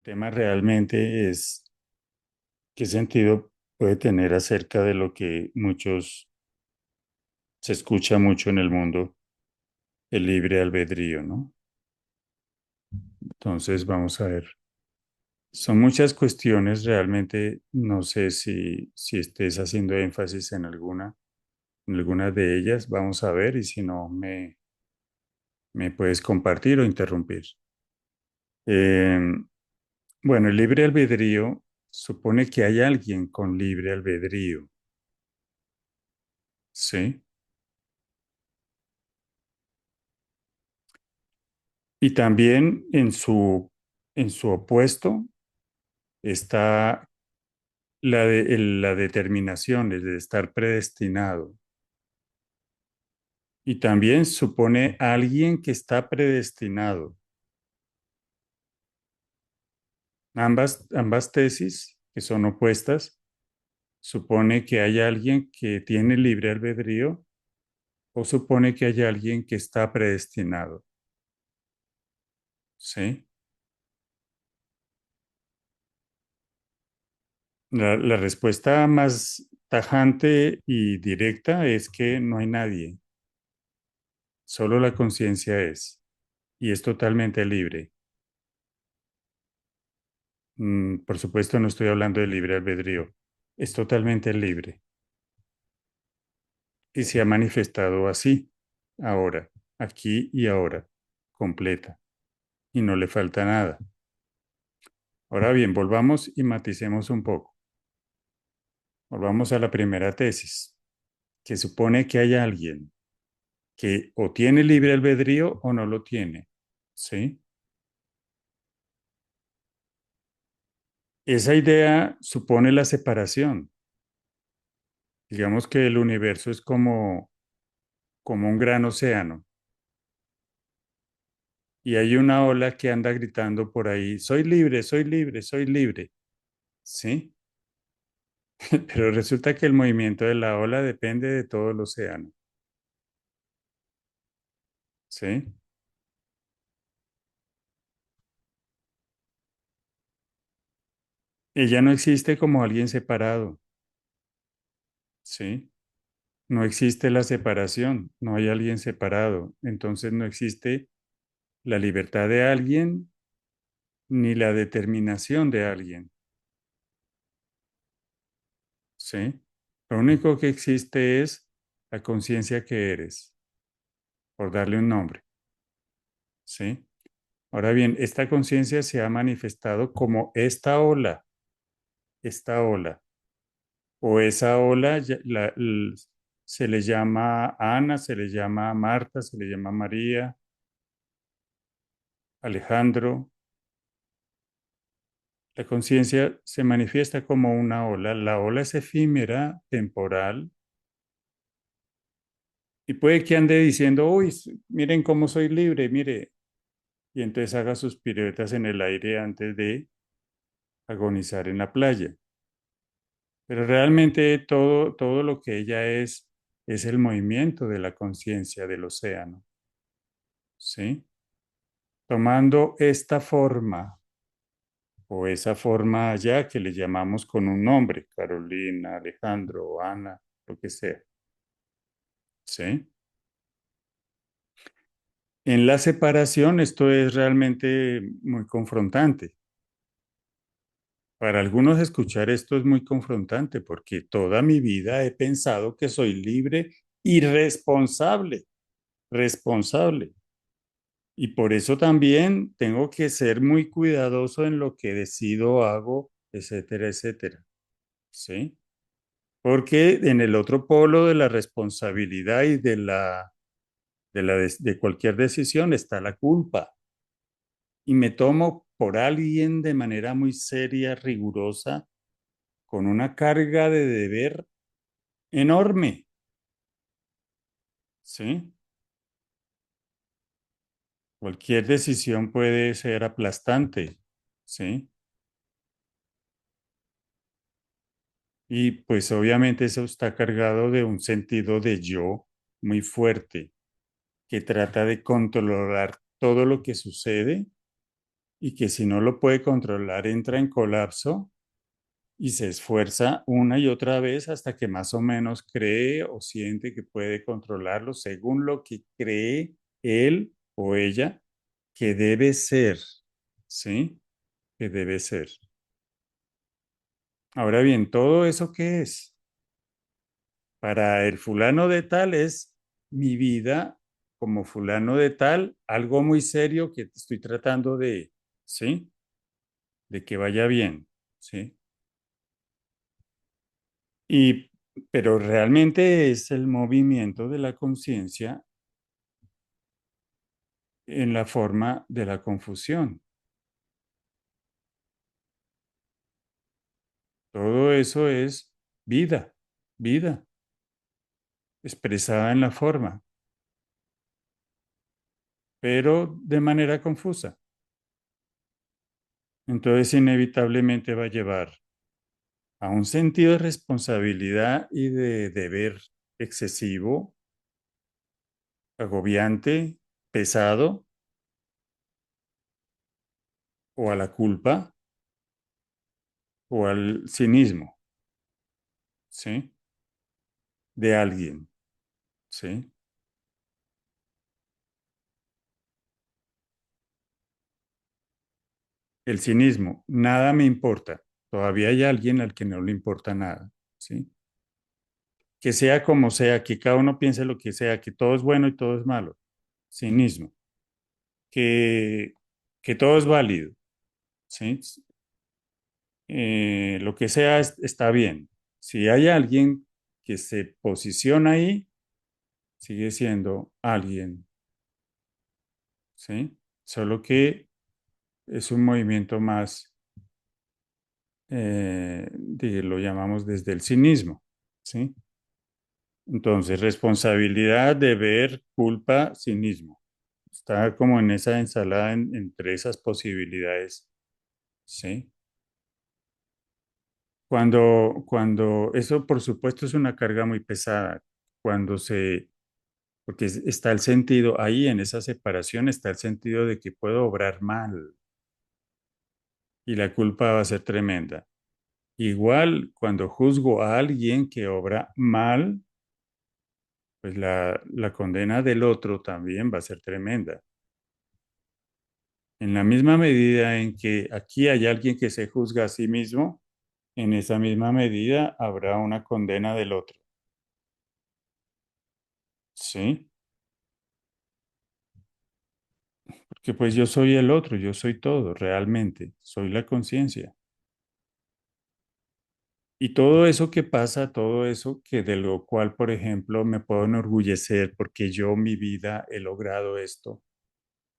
Tema realmente es qué sentido puede tener acerca de lo que se escucha mucho en el mundo, el libre albedrío, ¿no? Entonces vamos a ver. Son muchas cuestiones, realmente no sé si estés haciendo énfasis en alguna de ellas, vamos a ver, y si no, me puedes compartir o interrumpir. Eh, bueno, el libre albedrío supone que hay alguien con libre albedrío, ¿sí? Y también en su opuesto está la determinación, es de estar predestinado. Y también supone a alguien que está predestinado. Ambas tesis, que son opuestas, supone que hay alguien que tiene libre albedrío o supone que hay alguien que está predestinado. ¿Sí? La respuesta más tajante y directa es que no hay nadie, solo la conciencia es. Y es totalmente libre. Por supuesto, no estoy hablando de libre albedrío. Es totalmente libre y se ha manifestado así, ahora, aquí y ahora, completa, y no le falta nada. Ahora bien, volvamos y maticemos un poco. Volvamos a la primera tesis, que supone que hay alguien que o tiene libre albedrío o no lo tiene, ¿sí? Esa idea supone la separación. Digamos que el universo es como un gran océano y hay una ola que anda gritando por ahí, soy libre, soy libre, soy libre, ¿sí? Pero resulta que el movimiento de la ola depende de todo el océano, ¿sí? Ella no existe como alguien separado, ¿sí? No existe la separación, no hay alguien separado, entonces no existe la libertad de alguien ni la determinación de alguien, ¿sí? Lo único que existe es la conciencia que eres, por darle un nombre, ¿sí? Ahora bien, esta conciencia se ha manifestado como esta ola, o esa ola se le llama Ana, se le llama Marta, se le llama María, Alejandro. La conciencia se manifiesta como una ola. La ola es efímera, temporal, y puede que ande diciendo, uy, miren cómo soy libre, mire, y entonces haga sus piruetas en el aire antes de agonizar en la playa. Pero realmente todo lo que ella es el movimiento de la conciencia del océano, ¿sí? Tomando esta forma o esa forma allá que le llamamos con un nombre, Carolina, Alejandro, Ana, lo que sea, ¿sí? En la separación esto es realmente muy confrontante. Para algunos escuchar esto es muy confrontante porque toda mi vida he pensado que soy libre y responsable. Y por eso también tengo que ser muy cuidadoso en lo que decido, hago, etcétera, etcétera. ¿Sí? Porque en el otro polo de la responsabilidad y de cualquier decisión está la culpa. Y me tomo por alguien de manera muy seria, rigurosa, con una carga de deber enorme. ¿Sí? Cualquier decisión puede ser aplastante. ¿Sí? Y pues obviamente eso está cargado de un sentido de yo muy fuerte, que trata de controlar todo lo que sucede y que si no lo puede controlar entra en colapso y se esfuerza una y otra vez hasta que más o menos cree o siente que puede controlarlo según lo que cree él o ella que debe ser, ¿sí? Que debe ser. Ahora bien, ¿todo eso qué es? Para el fulano de tal es mi vida como fulano de tal, algo muy serio que estoy tratando de, ¿sí? De que vaya bien, ¿sí? Y, pero realmente es el movimiento de la conciencia en la forma de la confusión. Todo eso es vida, vida, expresada en la forma, pero de manera confusa. Entonces inevitablemente va a llevar a un sentido de responsabilidad y de deber excesivo, agobiante, pesado, o a la culpa, o al cinismo, ¿sí? De alguien, ¿sí? El cinismo, nada me importa. Todavía hay alguien al que no le importa nada, ¿sí? Que sea como sea, que cada uno piense lo que sea, que todo es bueno y todo es malo. Cinismo. Que, que todo es válido, ¿sí? Lo que sea está bien. Si hay alguien que se posiciona ahí, sigue siendo alguien, ¿sí? Solo que es un movimiento más, lo llamamos desde el cinismo, ¿sí? Entonces, responsabilidad, deber, culpa, cinismo. Está como en esa ensalada entre esas posibilidades, ¿sí? Cuando eso, por supuesto, es una carga muy pesada, cuando porque está el sentido, ahí en esa separación está el sentido de que puedo obrar mal y la culpa va a ser tremenda. Igual, cuando juzgo a alguien que obra mal, pues la condena del otro también va a ser tremenda. En la misma medida en que aquí hay alguien que se juzga a sí mismo, en esa misma medida habrá una condena del otro. ¿Sí? Porque pues yo soy el otro, yo soy todo, realmente, soy la conciencia. Y todo eso que pasa, todo eso que de lo cual, por ejemplo, me puedo enorgullecer porque yo mi vida he logrado esto,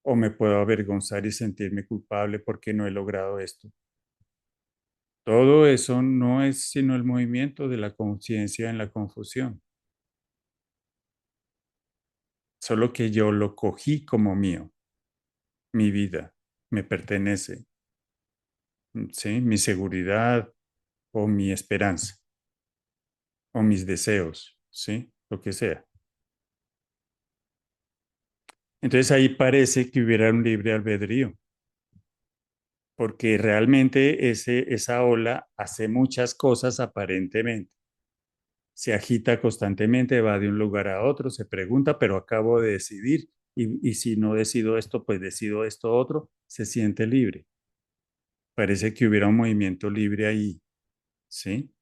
o me puedo avergonzar y sentirme culpable porque no he logrado esto. Todo eso no es sino el movimiento de la conciencia en la confusión, solo que yo lo cogí como mío, mi vida, me pertenece, ¿sí? Mi seguridad o mi esperanza o mis deseos, ¿sí? Lo que sea. Entonces ahí parece que hubiera un libre albedrío, porque realmente esa ola hace muchas cosas aparentemente. Se agita constantemente, va de un lugar a otro, se pregunta, pero acabo de decidir, y si no decido esto, pues decido esto otro, se siente libre. Parece que hubiera un movimiento libre ahí, ¿sí?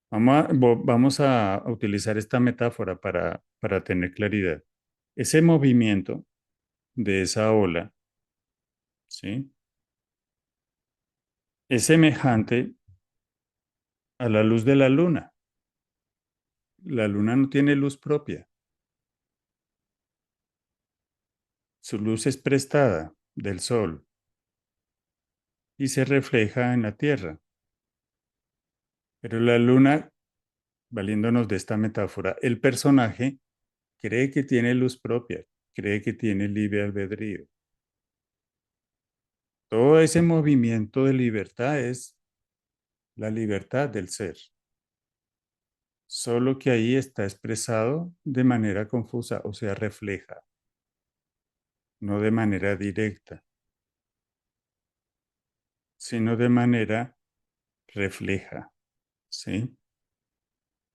Vamos a utilizar esta metáfora para tener claridad. Ese movimiento de esa ola, ¿sí? Es semejante a la luz de la luna. La luna no tiene luz propia. Su luz es prestada del sol y se refleja en la tierra. Pero la luna, valiéndonos de esta metáfora, el personaje cree que tiene luz propia, cree que tiene libre albedrío. Todo ese movimiento de libertad es la libertad del ser, solo que ahí está expresado de manera confusa, o sea, refleja, no de manera directa. sino de manera refleja, ¿sí?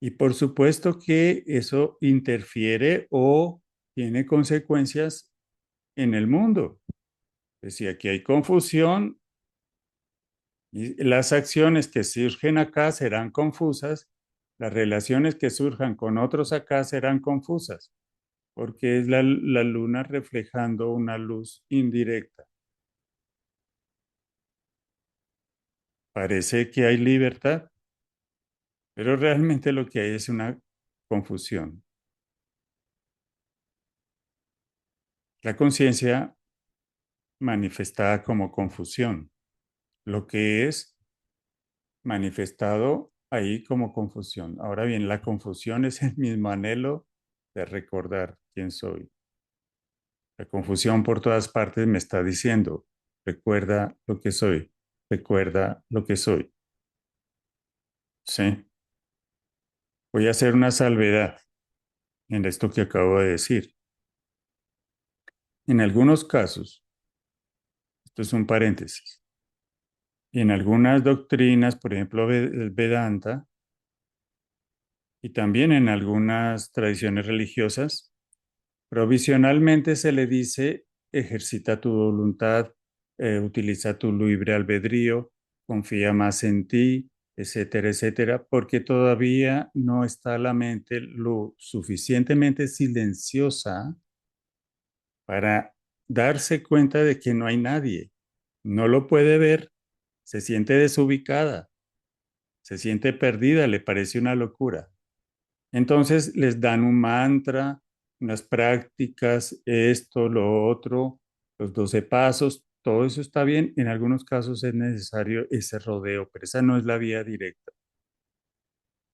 Y por supuesto que eso interfiere o tiene consecuencias en el mundo. Es decir, aquí hay confusión y las acciones que surgen acá serán confusas, las relaciones que surjan con otros acá serán confusas, porque es la luna reflejando una luz indirecta. Parece que hay libertad, pero realmente lo que hay es una confusión. La conciencia manifestada como confusión, lo que es manifestado ahí como confusión. Ahora bien, la confusión es el mismo anhelo de recordar quién soy. La confusión por todas partes me está diciendo, recuerda lo que soy, recuerda lo que soy. Sí, voy a hacer una salvedad en esto que acabo de decir. En algunos casos, esto es un paréntesis, y en algunas doctrinas, por ejemplo, el Vedanta, y también en algunas tradiciones religiosas, provisionalmente se le dice, ejercita tu voluntad, utiliza tu libre albedrío, confía más en ti, etcétera, etcétera, porque todavía no está la mente lo suficientemente silenciosa para darse cuenta de que no hay nadie. No lo puede ver, se siente desubicada, se siente perdida, le parece una locura. Entonces les dan un mantra, unas prácticas, esto, lo otro, los 12 pasos, todo eso está bien. En algunos casos es necesario ese rodeo, pero esa no es la vía directa.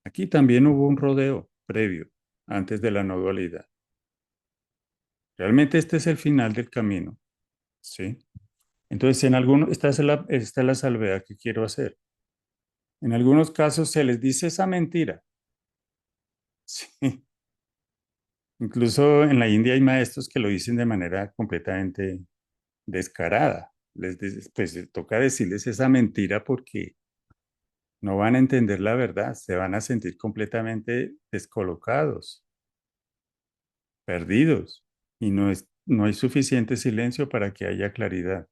Aquí también hubo un rodeo previo, antes de la no dualidad. Realmente este es el final del camino, ¿sí? Entonces, esta es la salvedad que quiero hacer. En algunos casos se les dice esa mentira, ¿sí? Incluso en la India hay maestros que lo dicen de manera completamente descarada. Pues toca decirles esa mentira porque no van a entender la verdad, se van a sentir completamente descolocados, perdidos, y no hay suficiente silencio para que haya claridad.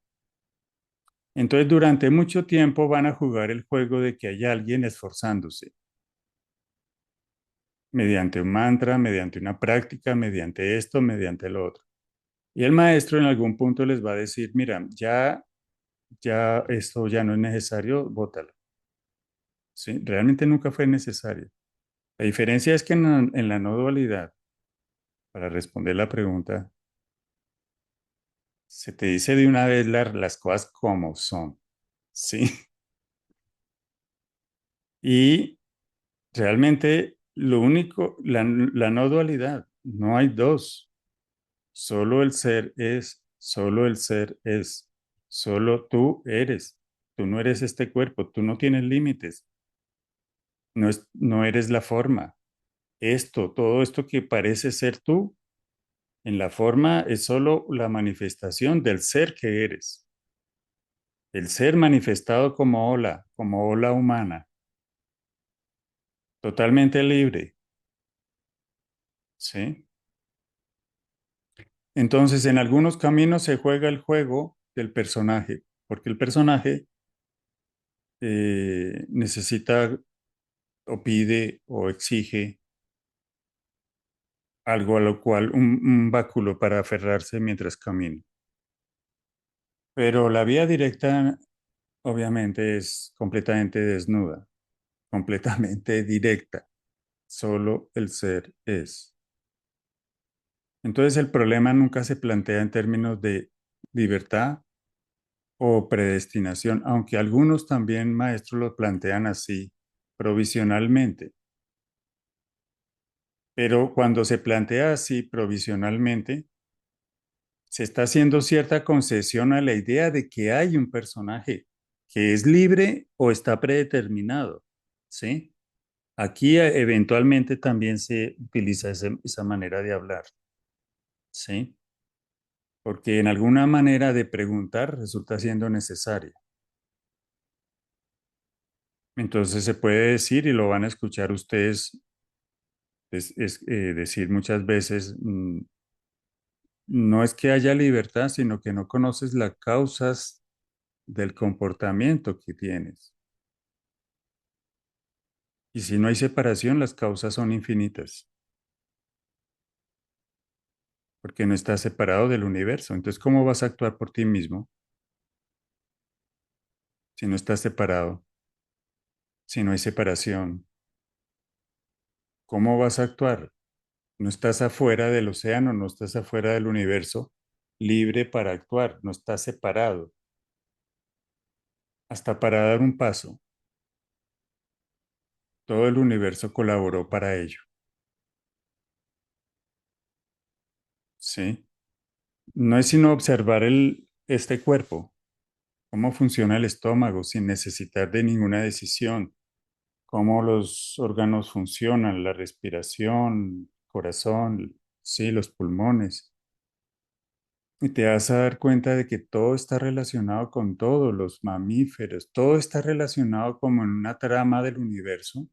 Entonces, durante mucho tiempo van a jugar el juego de que hay alguien esforzándose, mediante un mantra, mediante una práctica, mediante esto, mediante lo otro. Y el maestro en algún punto les va a decir, mira, ya esto ya no es necesario, bótalo. ¿Sí? Realmente nunca fue necesario. La diferencia es que en la no dualidad, para responder la pregunta, se te dice de una vez las cosas como son. ¿Sí? Y realmente lo único, la no dualidad, no hay dos. Solo el ser es, solo el ser es, solo tú eres. Tú no eres este cuerpo, tú no tienes límites, no eres la forma. Todo esto que parece ser tú, en la forma es solo la manifestación del ser que eres. El ser manifestado como ola humana, totalmente libre, ¿sí? Entonces, en algunos caminos se juega el juego del personaje, porque el personaje necesita o pide o exige algo a lo cual, un báculo para aferrarse mientras camina. Pero la vía directa, obviamente, es completamente desnuda, completamente directa. Solo el ser es. Entonces el problema nunca se plantea en términos de libertad o predestinación, aunque algunos también maestros lo plantean así provisionalmente. Pero cuando se plantea así provisionalmente, se está haciendo cierta concesión a la idea de que hay un personaje que es libre o está predeterminado, ¿sí? Aquí eventualmente también se utiliza esa manera de hablar, ¿sí? Porque en alguna manera de preguntar resulta siendo necesaria. Entonces se puede decir y lo van a escuchar ustedes decir muchas veces, no es que haya libertad, sino que no conoces las causas del comportamiento que tienes. Y si no hay separación, las causas son infinitas, porque no estás separado del universo. Entonces, ¿cómo vas a actuar por ti mismo si no estás separado, si no hay separación? ¿Cómo vas a actuar? No estás afuera del océano, no estás afuera del universo, libre para actuar, no estás separado. Hasta para dar un paso, todo el universo colaboró para ello. ¿Sí? No es sino observar este cuerpo, cómo funciona el estómago sin necesitar de ninguna decisión, cómo los órganos funcionan, la respiración, corazón, sí, los pulmones. Y te vas a dar cuenta de que todo está relacionado con todo, los mamíferos, todo está relacionado como en una trama del universo.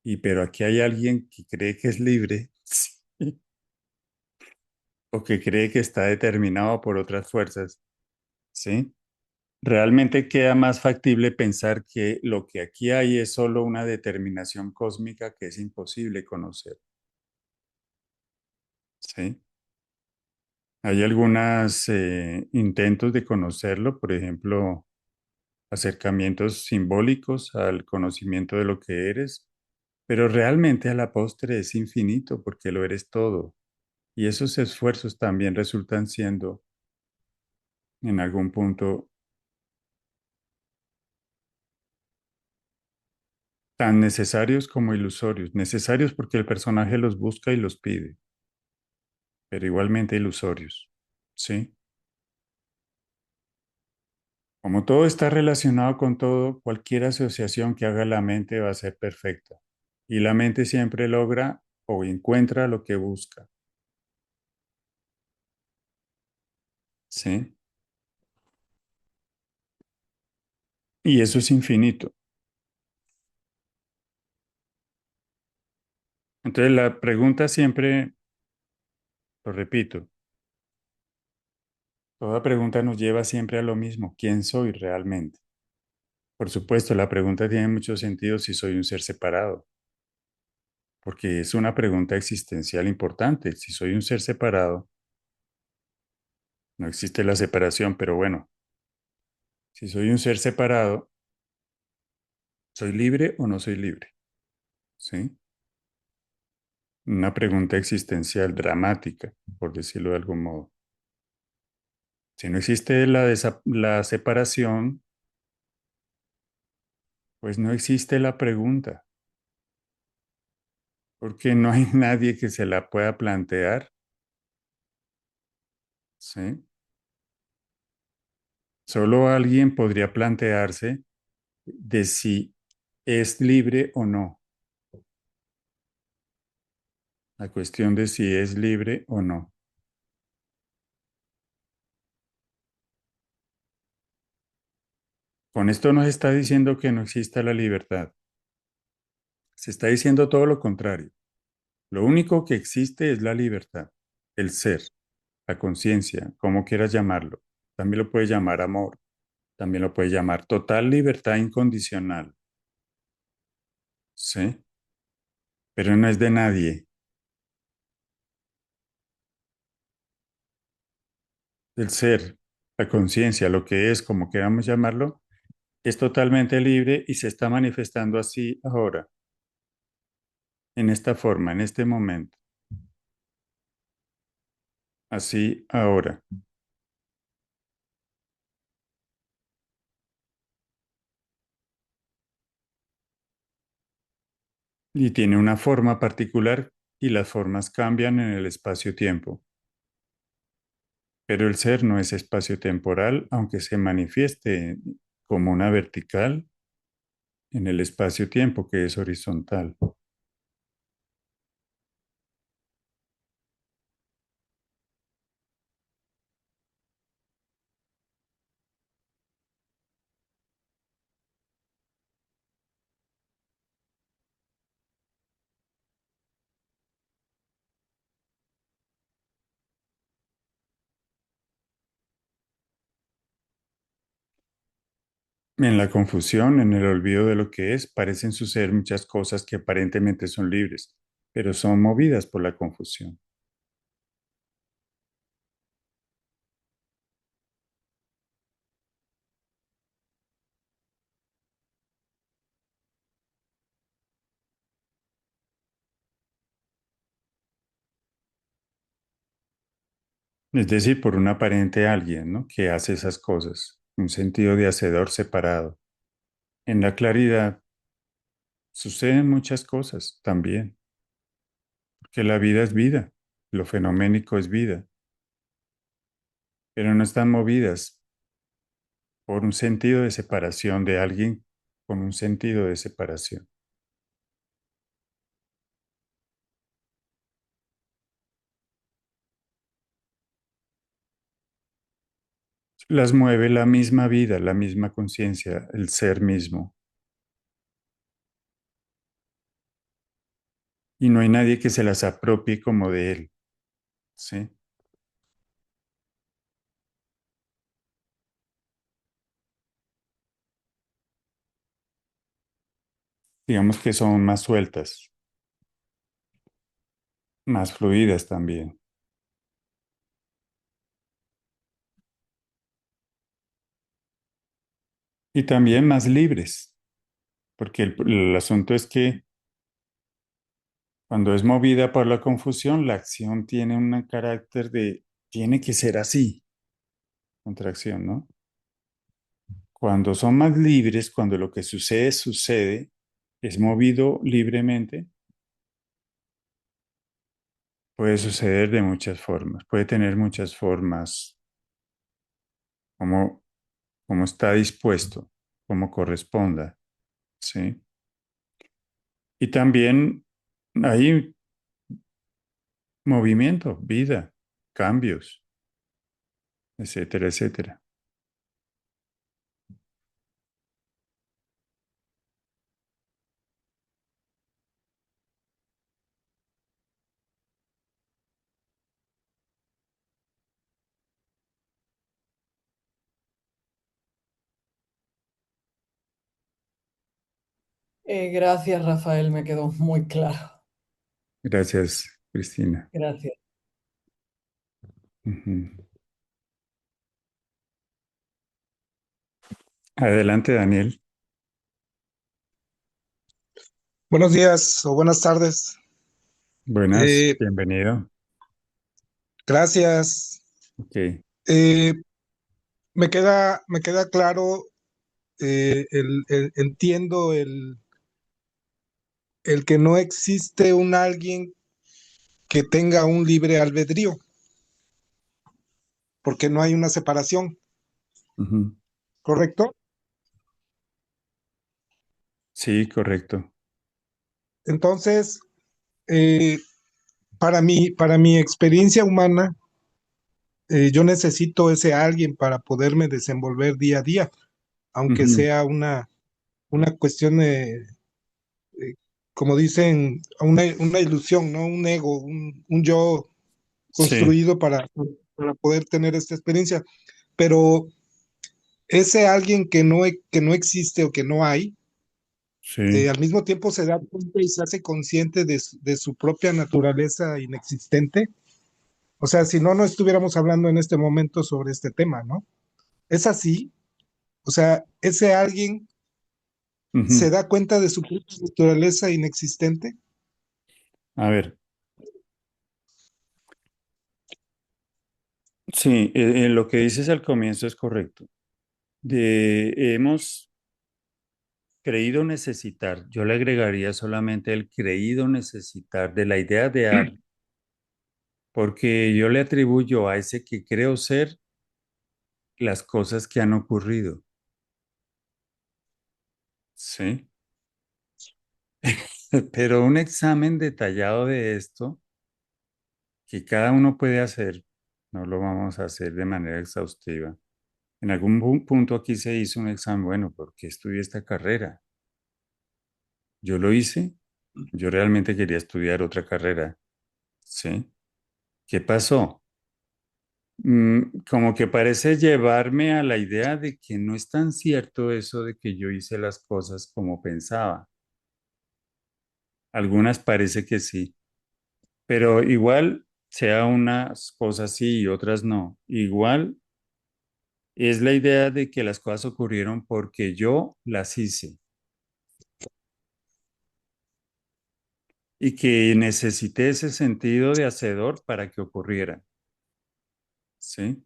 Y pero aquí hay alguien que cree que es libre, sí, o que cree que está determinado por otras fuerzas, ¿sí? Realmente queda más factible pensar que lo que aquí hay es solo una determinación cósmica que es imposible conocer, ¿sí? Hay algunos intentos de conocerlo, por ejemplo, acercamientos simbólicos al conocimiento de lo que eres, pero realmente a la postre es infinito porque lo eres todo. Y esos esfuerzos también resultan siendo en algún punto tan necesarios como ilusorios. Necesarios porque el personaje los busca y los pide, pero igualmente ilusorios. ¿Sí? Como todo está relacionado con todo, cualquier asociación que haga la mente va a ser perfecta. Y la mente siempre logra o encuentra lo que busca. ¿Sí? Y eso es infinito. Entonces la pregunta siempre, lo repito, toda pregunta nos lleva siempre a lo mismo. ¿Quién soy realmente? Por supuesto, la pregunta tiene mucho sentido si soy un ser separado, porque es una pregunta existencial importante. Si soy un ser separado, no existe la separación, pero bueno, si soy un ser separado, ¿soy libre o no soy libre? ¿Sí? Una pregunta existencial dramática, por decirlo de algún modo. Si no existe la separación, pues no existe la pregunta, porque no hay nadie que se la pueda plantear, ¿sí? Solo alguien podría plantearse de si es libre o no, la cuestión de si es libre o no. Con esto no se está diciendo que no exista la libertad, se está diciendo todo lo contrario. Lo único que existe es la libertad, el ser, la conciencia, como quieras llamarlo. También lo puedes llamar amor, también lo puedes llamar total libertad incondicional, ¿sí? Pero no es de nadie. El ser, la conciencia, lo que es, como queramos llamarlo, es totalmente libre y se está manifestando así ahora, en esta forma, en este momento, así ahora. Y tiene una forma particular y las formas cambian en el espacio-tiempo. Pero el ser no es espacio-temporal, aunque se manifieste como una vertical en el espacio-tiempo que es horizontal. En la confusión, en el olvido de lo que es, parecen suceder muchas cosas que aparentemente son libres, pero son movidas por la confusión. Es decir, por un aparente alguien, ¿no? Que hace esas cosas, un sentido de hacedor separado. En la claridad suceden muchas cosas también, porque la vida es vida, lo fenoménico es vida, pero no están movidas por un sentido de separación de alguien con un sentido de separación. Las mueve la misma vida, la misma conciencia, el ser mismo. Y no hay nadie que se las apropie como de él, ¿sí? Digamos que son más sueltas, más fluidas también. Y también más libres, porque el asunto es que cuando es movida por la confusión, la acción tiene un carácter de, tiene que ser así, contracción, ¿no? Cuando son más libres, cuando lo que sucede sucede, es movido libremente, puede suceder de muchas formas, puede tener muchas formas, como, como está dispuesto, como corresponda, ¿sí? Y también hay movimiento, vida, cambios, etcétera, etcétera. Gracias, Rafael, me quedó muy claro. Gracias, Cristina. Gracias. Ujú. Adelante, Daniel. Buenos días o buenas tardes. Buenas, Eh, bienvenido. Gracias. Ok. Eh, me queda claro, entiendo el que no existe un alguien que tenga un libre albedrío, porque no hay una separación, Ujú. ¿correcto? Sí, correcto. Entonces, eh, para mi experiencia humana, yo necesito ese alguien para poderme desenvolver día a día, aunque Ujú. sea una cuestión como dicen, una ilusión, ¿no? Un ego, un yo Sí, construido para poder tener esta experiencia. Pero ese alguien que no existe o que no hay, sí. al mismo tiempo se da cuenta y se hace consciente de su propia naturaleza inexistente. O sea, si no, no estuviéramos hablando en este momento sobre este tema, ¿no? Es así. O sea, ese alguien se Ujú. da cuenta de su propia naturaleza inexistente. A ver, sí, lo que dices al comienzo es correcto. Hemos creído necesitar, yo le agregaría solamente el creído necesitar de la idea de algo, porque yo le atribuyo a ese que creo ser las cosas que han ocurrido, ¿sí? Pero un examen detallado de esto, que cada uno puede hacer, no lo vamos a hacer de manera exhaustiva. En algún punto aquí se hizo un examen, bueno, ¿por qué estudié esta carrera? Yo lo hice, yo realmente quería estudiar otra carrera, ¿sí? ¿Qué pasó? como que parece llevarme a la idea de que no es tan cierto eso de que yo hice las cosas como pensaba. Algunas parece que sí, pero igual sea unas cosas sí y otras no. Igual es la idea de que las cosas ocurrieron porque yo las hice y que necesité ese sentido de hacedor para que ocurrieran, ¿sí?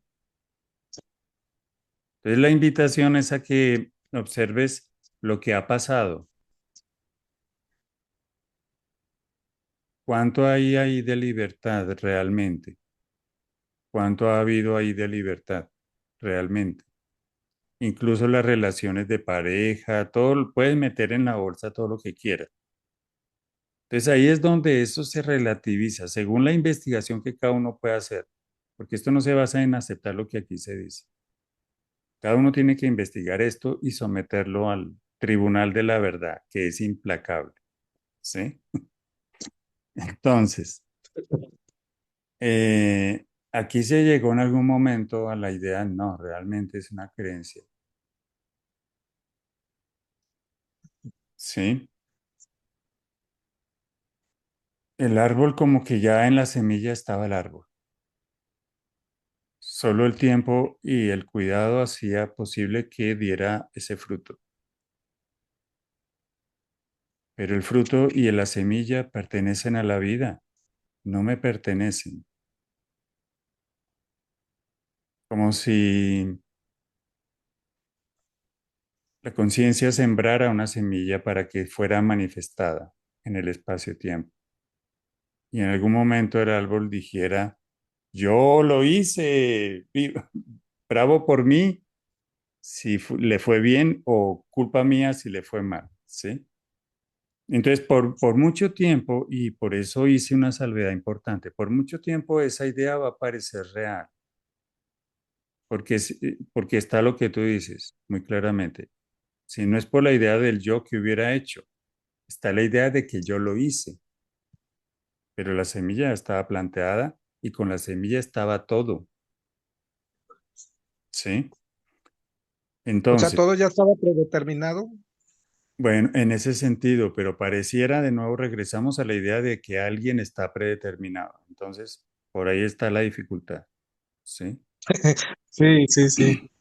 Entonces la invitación es a que observes lo que ha pasado. ¿Cuánto hay ahí de libertad realmente? ¿Cuánto ha habido ahí de libertad realmente? Incluso las relaciones de pareja, todo, puedes meter en la bolsa todo lo que quieras. Entonces ahí es donde eso se relativiza, según la investigación que cada uno pueda hacer, porque esto no se basa en aceptar lo que aquí se dice. Cada uno tiene que investigar esto y someterlo al tribunal de la verdad, que es implacable, ¿sí? Entonces, aquí se llegó en algún momento a la idea, no, realmente es una creencia, ¿sí? El árbol como que ya en la semilla estaba el árbol. Solo el tiempo y el cuidado hacía posible que diera ese fruto. Pero el fruto y la semilla pertenecen a la vida, no me pertenecen. Como si la conciencia sembrara una semilla para que fuera manifestada en el espacio-tiempo. Y en algún momento el árbol dijera, yo lo hice, bravo por mí si le fue bien o culpa mía si le fue mal, ¿sí? Entonces, por mucho tiempo, y por eso hice una salvedad importante, por mucho tiempo esa idea va a parecer real, porque, porque está lo que tú dices muy claramente. Si no es por la idea del yo que hubiera hecho, está la idea de que yo lo hice, pero la semilla estaba planteada y con la semilla estaba todo, ¿sí? O sea, Entonces, todo ya estaba predeterminado. bueno, en ese sentido, pero pareciera de nuevo regresamos a la idea de que alguien está predeterminado. Entonces, por ahí está la dificultad, ¿sí? Sí, sí, sí.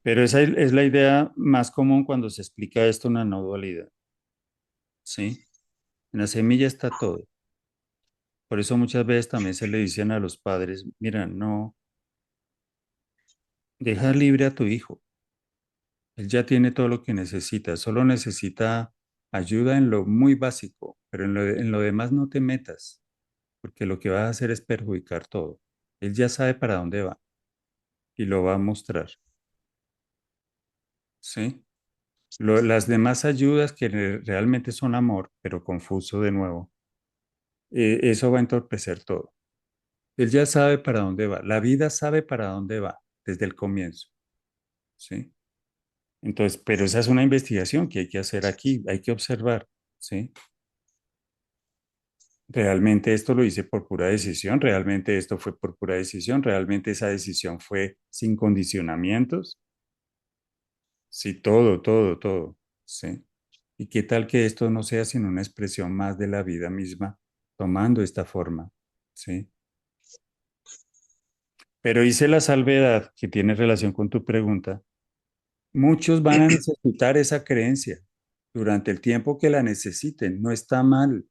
Pero esa es la idea más común cuando se explica esto en una no dualidad, ¿sí? En la semilla está todo. Por eso muchas veces también se le dicen a los padres, mira, no, deja libre a tu hijo. Él ya tiene todo lo que necesita, solo necesita ayuda en lo muy básico, pero en lo demás no te metas, porque lo que vas a hacer es perjudicar todo. Él ya sabe para dónde va y lo va a mostrar, ¿sí? Las demás ayudas que realmente son amor, pero confuso de nuevo, eso va a entorpecer todo. Él ya sabe para dónde va. La vida sabe para dónde va desde el comienzo, ¿sí? Entonces, pero esa es una investigación que hay que hacer aquí, hay que observar, ¿sí? ¿Realmente esto lo hice por pura decisión? ¿Realmente esto fue por pura decisión? ¿Realmente esa decisión fue sin condicionamientos? Sí, todo, todo, todo, ¿sí? ¿Y qué tal que esto no sea sino una expresión más de la vida misma tomando esta forma, ¿sí? Pero hice la salvedad que tiene relación con tu pregunta. Muchos van a necesitar esa creencia durante el tiempo que la necesiten. No está mal.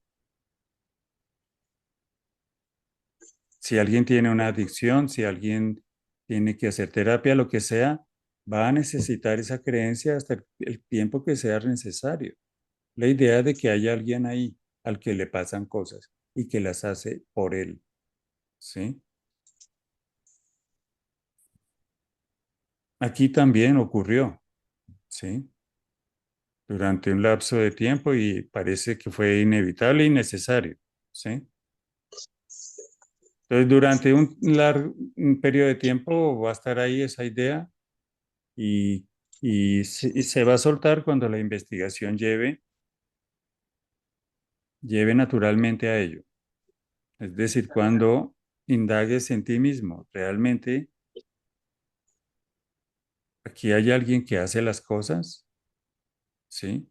Si alguien tiene una adicción, si alguien tiene que hacer terapia, lo que sea, va a necesitar esa creencia hasta el tiempo que sea necesario. La idea de que hay alguien ahí al que le pasan cosas y que las hace por él, ¿sí? Aquí también ocurrió, ¿sí? Durante un lapso de tiempo y parece que fue inevitable y necesario, ¿sí? Entonces, durante un periodo de tiempo va a estar ahí esa idea y, y se va a soltar cuando la investigación lleve naturalmente a ello. Es decir, cuando indagues en ti mismo. Realmente, aquí hay alguien que hace las cosas, ¿sí?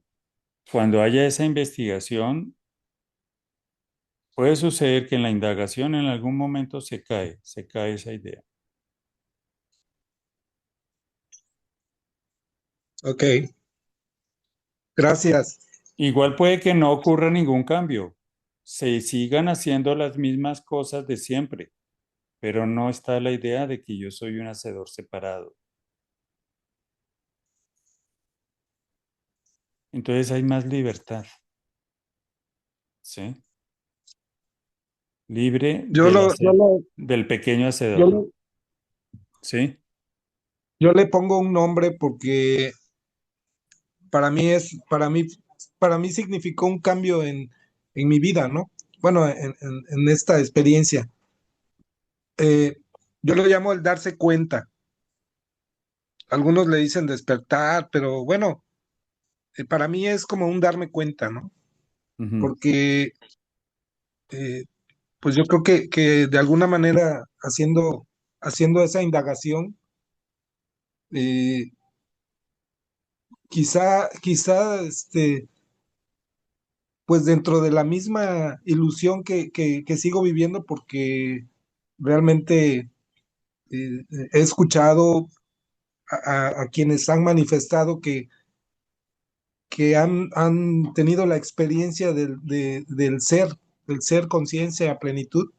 Cuando haya esa investigación, puede suceder que en la indagación en algún momento se cae esa idea. Ok, gracias. Igual puede que no ocurra ningún cambio, se sigan haciendo las mismas cosas de siempre, pero no está la idea de que yo soy un hacedor separado. Entonces hay más libertad, ¿sí? Libre Yo lo, yo lo, del pequeño yo hacedor, lo- ¿sí? yo le pongo un nombre porque para mí significó un cambio en mi vida, ¿no? Bueno, en esta experiencia. Eh, yo lo llamo el darse cuenta. Algunos le dicen despertar, pero bueno, para mí es como un darme cuenta, ¿no? Ujú, Porque eh, pues yo creo que de alguna manera haciendo esa indagación, eh, quizá, pues dentro de la misma ilusión que sigo viviendo, porque realmente he escuchado a quienes han manifestado que han tenido la experiencia del ser conciencia a plenitud.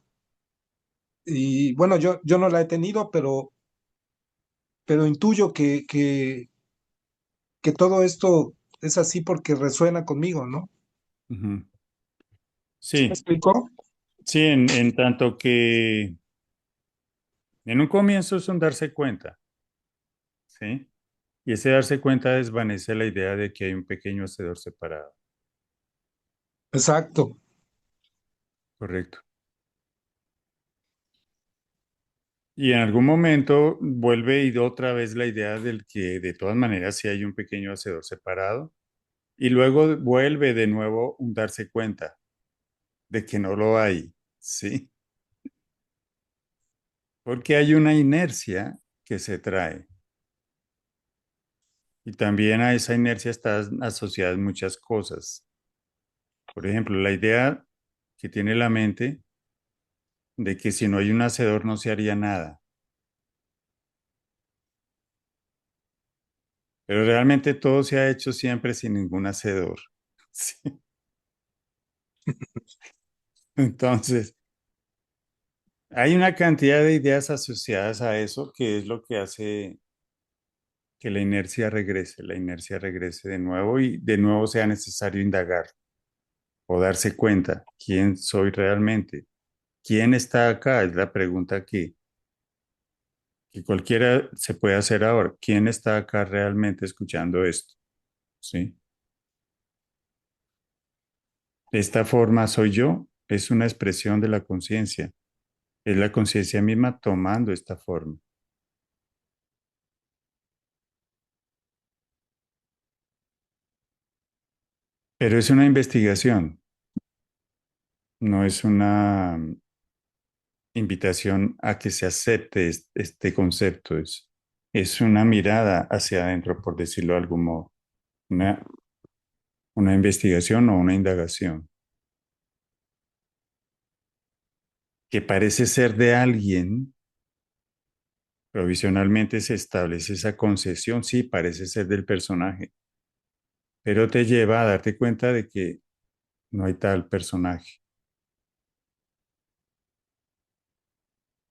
Y bueno, yo no la he tenido, pero intuyo que todo esto es así porque resuena conmigo, ¿no? ujú. ¿Sí me Sí, explicó? sí, en tanto que en un comienzo es un darse cuenta, ¿sí? Y ese darse cuenta desvanece la idea de que hay un pequeño hacedor separado, Exacto. ¿correcto? Y en algún momento vuelve y otra vez la idea del que de todas maneras sí hay un pequeño hacedor separado. Y luego vuelve de nuevo un darse cuenta de que no lo hay, ¿sí? Porque hay una inercia que se trae. Y también a esa inercia están asociadas muchas cosas. Por ejemplo, la idea que tiene la mente de que si no hay un hacedor no se haría nada. Pero realmente todo se ha hecho siempre sin ningún hacedor. ¿Sí? Entonces, hay una cantidad de ideas asociadas a eso que es lo que hace que la inercia regrese de nuevo y de nuevo sea necesario indagar o darse cuenta quién soy realmente. ¿Quién está acá? Es la pregunta que cualquiera se puede hacer ahora. ¿Quién está acá realmente escuchando esto? ¿Sí? Esta forma soy yo, es una expresión de la conciencia. Es la conciencia misma tomando esta forma. Pero es una investigación, no es una invitación a que se acepte este concepto. Es una mirada hacia adentro, por decirlo de algún modo. Una, una investigación o una indagación que parece ser de alguien. Provisionalmente se establece esa concesión, sí, parece ser del personaje, pero te lleva a darte cuenta de que no hay tal personaje.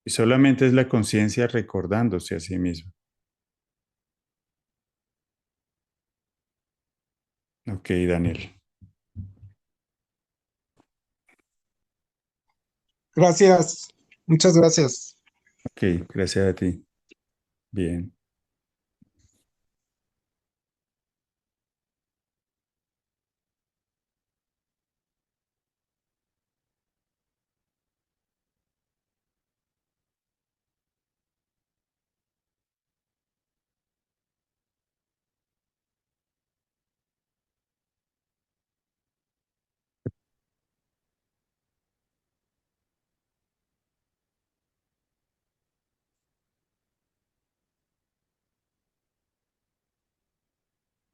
Y solamente es la conciencia recordándose a sí misma. Ok, Daniel. Gracias. Muchas gracias. Ok, gracias a ti. Bien.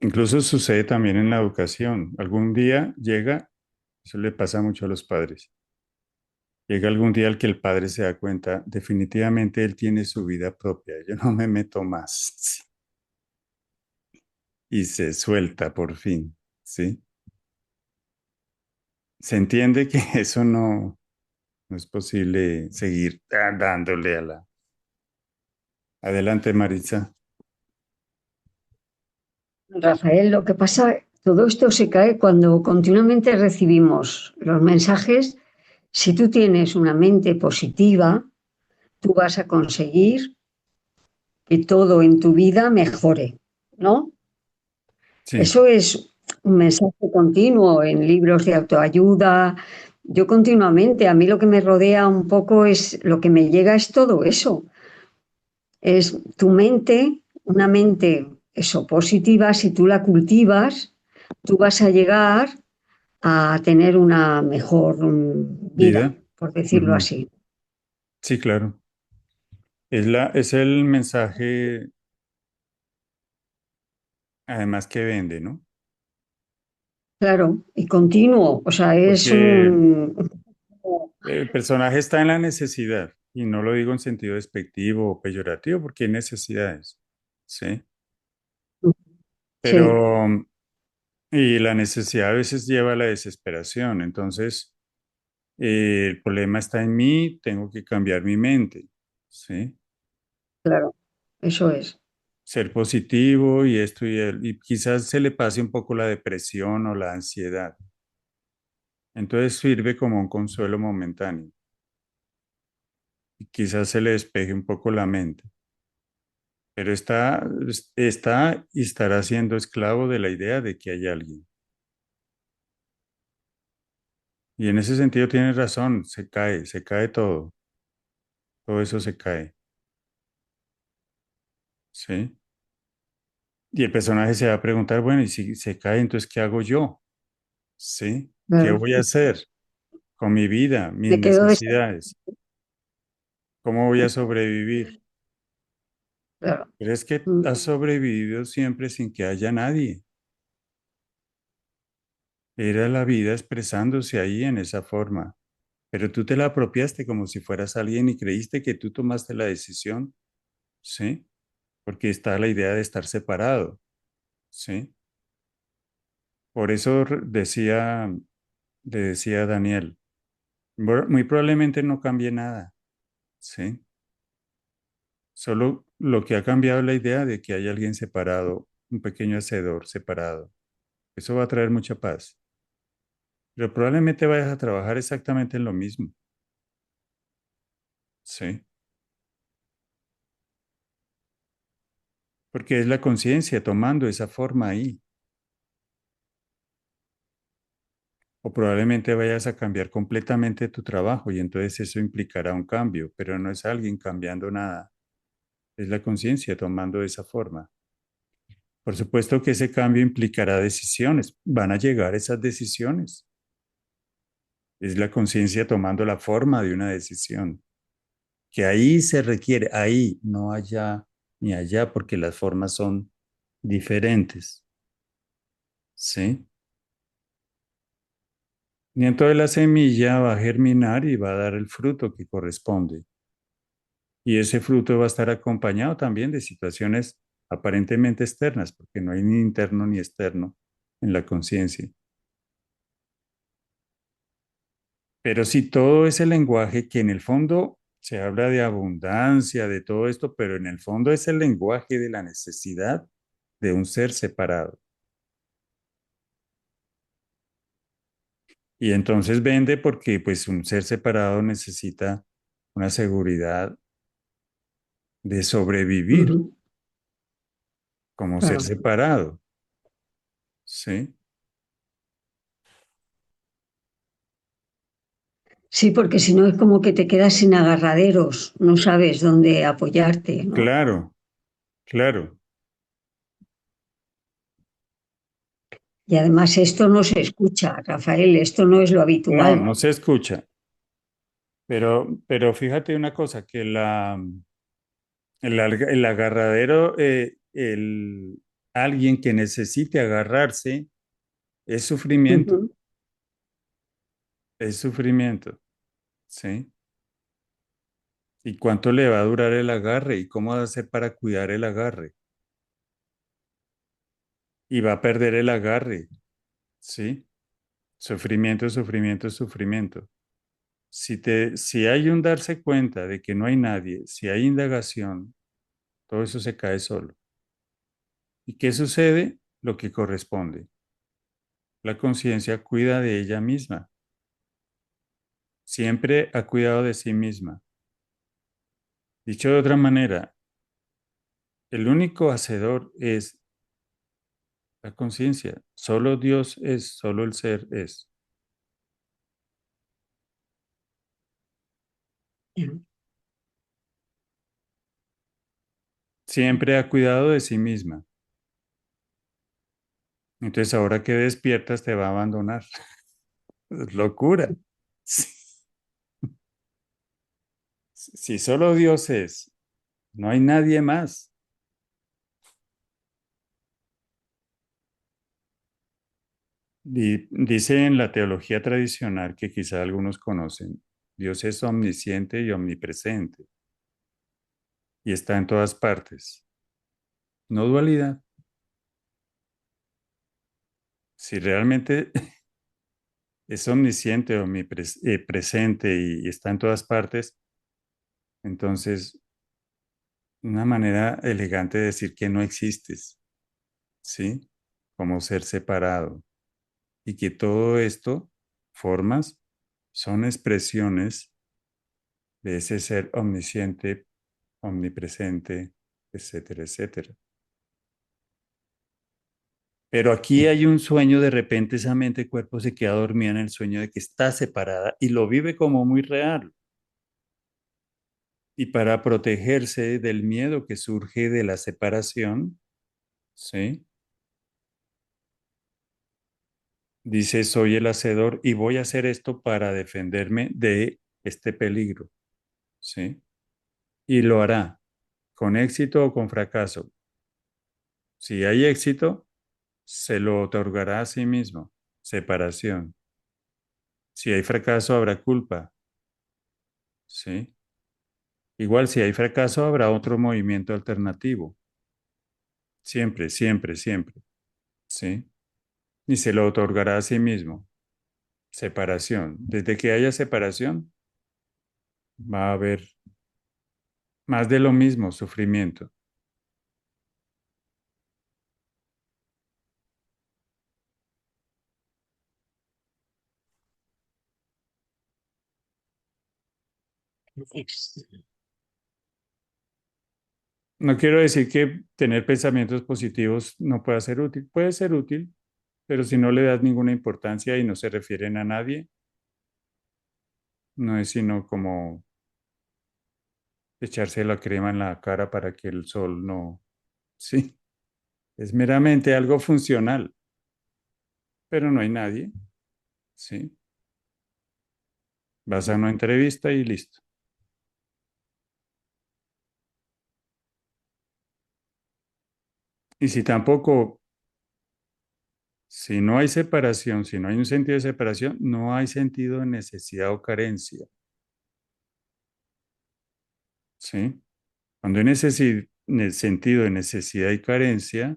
Incluso sucede también en la educación. Algún día llega, eso le pasa mucho a los padres, llega algún día al que el padre se da cuenta, definitivamente él tiene su vida propia, yo no me meto más. Y se suelta por fin, ¿sí? Se entiende que eso no es posible seguir dándole a la... Adelante, Maritza. Rafael, lo que pasa, todo esto se cae cuando continuamente recibimos los mensajes. Si tú tienes una mente positiva, tú vas a conseguir que todo en tu vida mejore, ¿no? Sí, Eso es un mensaje continuo en libros de autoayuda. Yo continuamente, a mí lo que me rodea un poco es, lo que me llega es todo eso. Es tu mente, una mente, eso, positiva, si tú la cultivas, tú vas a llegar a tener una mejor vida, vida. por decirlo Ujú. así. Sí, claro. Es el mensaje, además que vende, ¿no? Claro, y continuo, o sea, es Porque un... el personaje está en la necesidad, y no lo digo en sentido despectivo o peyorativo, porque hay necesidades, ¿sí? Sí, Pero, y la necesidad a veces lleva a la desesperación, entonces el problema está en mí, tengo que cambiar mi mente, ¿sí? claro, eso es. Ser positivo y esto y quizás se le pase un poco la depresión o la ansiedad. Entonces sirve como un consuelo momentáneo y quizás se le despeje un poco la mente, pero está y estará siendo esclavo de la idea de que hay alguien. Y en ese sentido tienes razón, se cae todo eso se cae, ¿sí? Y el personaje se va a preguntar, bueno, y si se cae, entonces, ¿qué hago yo? ¿Sí? ¿Qué Claro. voy a hacer con mi vida, mis Me quedo necesidades? ¿Cómo voy a sobrevivir? claro. Pero es que Mm. has sobrevivido siempre sin que haya nadie. Era la vida expresándose ahí en esa forma. Pero tú te la apropiaste como si fueras alguien y creíste que tú tomaste la decisión, ¿sí? Porque está la idea de estar separado, ¿sí? Por eso le decía a Daniel, muy probablemente no cambie nada, ¿sí? Solo lo que ha cambiado es la idea de que hay alguien separado, un pequeño hacedor separado. Eso va a traer mucha paz. Pero probablemente vayas a trabajar exactamente en lo mismo, ¿sí? Porque es la conciencia tomando esa forma ahí. O probablemente vayas a cambiar completamente tu trabajo y entonces eso implicará un cambio, pero no es alguien cambiando nada, es la conciencia tomando esa forma. Por supuesto que ese cambio implicará decisiones, van a llegar esas decisiones. Es la conciencia tomando la forma de una decisión, que ahí se requiere, ahí, no allá ni allá, porque las formas son diferentes, ¿sí? Y entonces la semilla va a germinar y va a dar el fruto que corresponde. Y ese fruto va a estar acompañado también de situaciones aparentemente externas, porque no hay ni interno ni externo en la conciencia. Pero si todo ese lenguaje que en el fondo se habla de abundancia, de todo esto, pero en el fondo es el lenguaje de la necesidad de un ser separado. Y entonces vende porque pues un ser separado necesita una seguridad de sobrevivir Ujú. como ser Claro. separado, ¿sí? Sí, porque si no es como que te quedas sin agarraderos, no sabes dónde apoyarte, ¿no? Claro, claro. Y además esto no se escucha, Rafael, esto no es lo No, habitual. no se escucha. Pero fíjate una cosa, que el agarradero, alguien que necesite agarrarse, es sufrimiento, Ujú. es sufrimiento, ¿sí? ¿Y cuánto le va a durar el agarre? ¿Y cómo va a hacer para cuidar el agarre? Y va a perder el agarre, ¿sí? Sufrimiento, sufrimiento, sufrimiento. Si hay un darse cuenta de que no hay nadie, si hay indagación, todo eso se cae solo. ¿Y qué sucede? Lo que corresponde. La conciencia cuida de ella misma. Siempre ha cuidado de sí misma. Dicho de otra manera, el único hacedor es la conciencia. Solo Dios es, solo el ser es. Siempre ha cuidado de sí misma. Entonces ahora que despiertas te va a abandonar. Es locura. Si solo Dios es, no hay nadie más. Dice en la teología tradicional que quizá algunos conocen, Dios es omnisciente y omnipresente y está en todas partes. No dualidad. Si realmente es omnisciente, omnipresente y está en todas partes, entonces una manera elegante de decir que no existes, ¿sí? Como ser separado. Y que todo esto, formas, son expresiones de ese ser omnisciente, omnipresente, etcétera, etcétera. Pero aquí hay un sueño, de repente esa mente cuerpo se queda dormida en el sueño de que está separada y lo vive como muy real. Y para protegerse del miedo que surge de la separación, ¿sí? Dice, soy el hacedor y voy a hacer esto para defenderme de este peligro, ¿sí? Y lo hará, con éxito o con fracaso. Si hay éxito, se lo otorgará a sí mismo, separación. Si hay fracaso, habrá culpa, ¿sí? Igual si hay fracaso, habrá otro movimiento alternativo. Siempre, siempre, siempre, ¿sí? Y se lo otorgará a sí mismo, separación. Desde que haya separación, va a haber más de lo mismo, sufrimiento. No quiero decir que tener pensamientos positivos no pueda ser útil. Puede ser útil, pero si no le das ninguna importancia y no se refieren a nadie, no es sino como echarse la crema en la cara para que el sol no... Sí, es meramente algo funcional, pero no hay nadie, ¿sí? Vas a una entrevista y listo. Y si tampoco, si no hay separación, si no hay un sentido de separación, no hay sentido de necesidad o carencia, ¿sí? Cuando hay sentido de necesidad y carencia,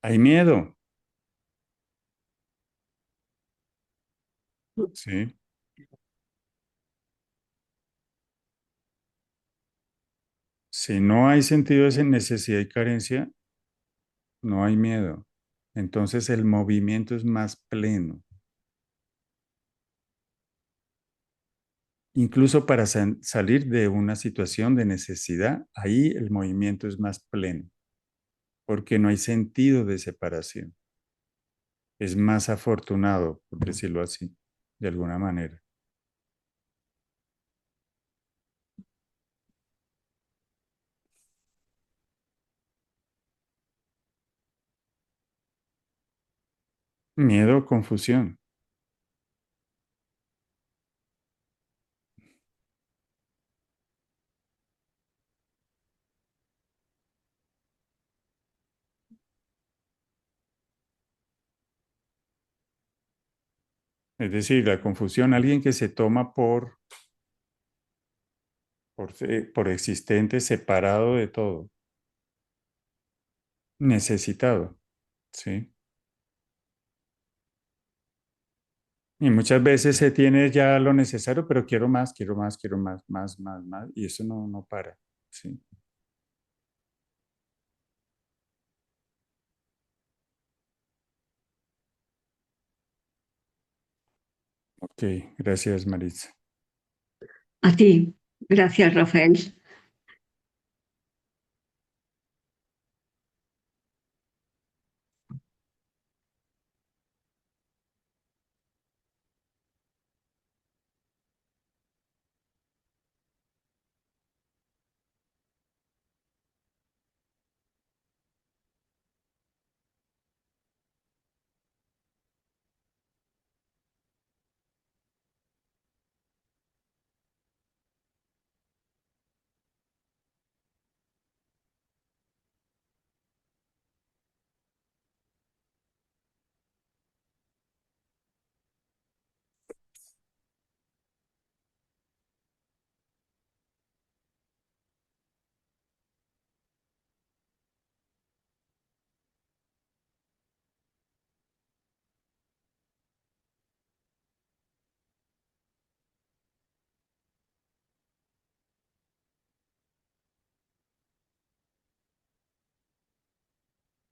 hay miedo, ¿sí? Si no hay sentido de necesidad y carencia, no hay miedo. Entonces el movimiento es más pleno. Incluso para salir de una situación de necesidad, ahí el movimiento es más pleno, porque no hay sentido de separación. Es más afortunado, por decirlo así, de alguna manera. Miedo, confusión. Es decir, la confusión, alguien que se toma por existente, separado de todo, necesitado, ¿sí? Y muchas veces se tiene ya lo necesario, pero quiero más, quiero más, quiero más, más, más, más, y eso no para, ¿sí? Ok, gracias, Maritza. A ti. Gracias, Rafael.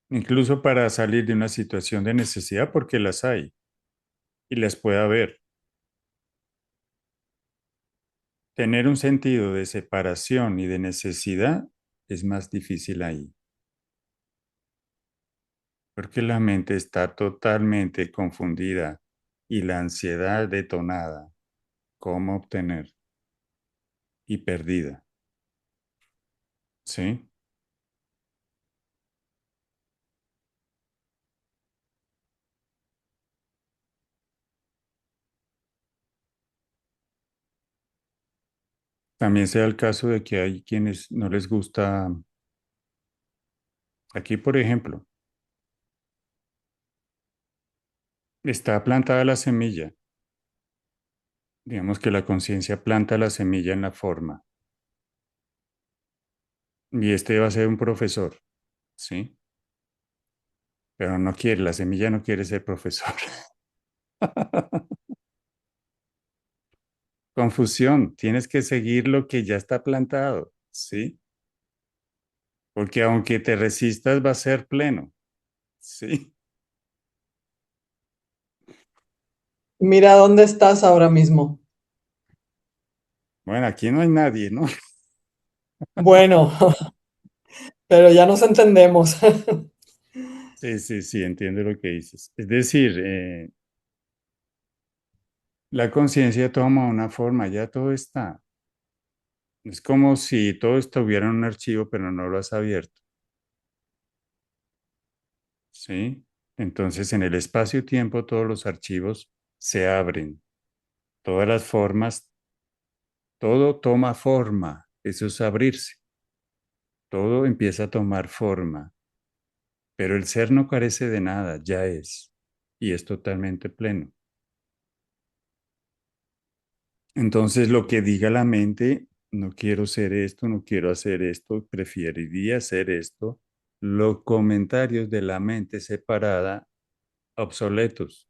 Incluso para salir de una situación de necesidad, porque las hay y las puede haber. Tener un sentido de separación y de necesidad es más difícil ahí, porque la mente está totalmente confundida y la ansiedad detonada, cómo obtener y perdida, ¿sí? También sea el caso de que hay quienes no les gusta, aquí por ejemplo, está plantada la semilla, digamos que la conciencia planta la semilla en la forma, y este va a ser un profesor, ¿sí? Pero no quiere, la semilla no quiere ser profesor. Confusión, tienes que seguir lo que ya está plantado, ¿sí? Porque aunque te resistas va a ser pleno, ¿sí? Mira dónde estás ahora mismo. Bueno, aquí no hay nadie, ¿no? Bueno, pero ya nos entendemos. Sí, sí, sí, entiendo lo que dices. Es decir, la conciencia toma una forma, ya todo está. Es como si todo estuviera en un archivo, pero no lo has abierto, ¿sí? Entonces, en el espacio-tiempo, todos los archivos se abren, todas las formas, todo toma forma, eso es abrirse, todo empieza a tomar forma, pero el ser no carece de nada, ya es, y es totalmente pleno. Entonces, lo que diga la mente, no quiero ser esto, no quiero hacer esto, preferiría hacer esto, los comentarios de la mente separada, obsoletos.